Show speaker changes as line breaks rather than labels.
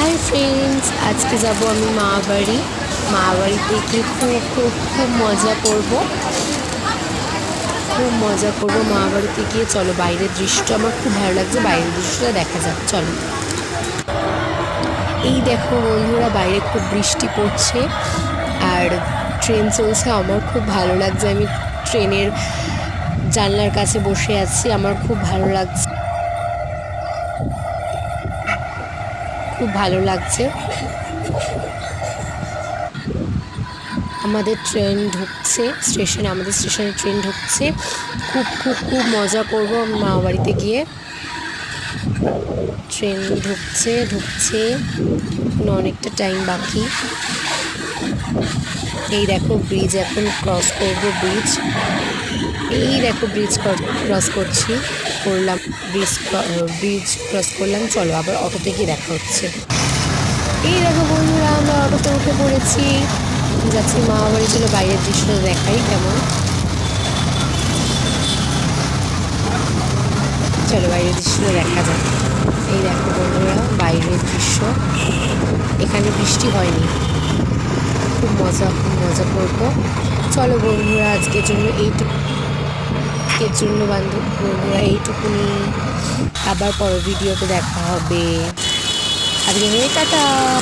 Hi friends, आज के যাবো আমি মামাবাড়িতে গিয়ে খুব মজা করব। মামাবাড়িতে গিয়ে চলো বাইরের দৃশ্যটা আমার খুব ভালো লাগছে, বাইরের দৃশ্যটা দেখা যাক চলো। এই দেখো বন্ধুরা, বাইরে খুব বৃষ্টি পড়ছে আর ট্রেন চলছে। আমার খুব ভালো লাগছে, আমি ট্রেনের জানলার কাছে বসে আছি, আমার খুব ভালো লাগছে, খুব ভালো লাগছে। আমাদের ট্রেন ঢুকছে স্টেশনে, আমাদের স্টেশনে ট্রেন ঢুকছে। খুব মজা করব মামাবাড়িতে গিয়ে। ট্রেন ঢুকছে অনেকটা টাইম বাকি। এই দেখো ব্রিজ, এখন ক্রস করব ব্রিজ। এই দেখো ব্রিজ ক্রস করলাম, ব্রিজ ক্রস করলাম। চলো আবার অটোতে গিয়ে দেখা হচ্ছে। এই দেখো বন্ধুরা, আমরা অটোতে উঠে পড়েছি, যাচ্ছি মামাবাড়ি। ছিল বাইরের দৃশ্যটা দেখাই কেমন। চলো বাইরের দৃশ্যটা দেখা যাক। এই দেখো বন্ধুরা বাইরের দৃশ্য, এখানে বৃষ্টি হয়নি। খুব মজা করবো। চলো বন্ধুরা, আজকের জন্য বন্ধুরা এইটুকুনি। আবার পরের ভিডিওতে দেখা হবে। আজকে টাটা।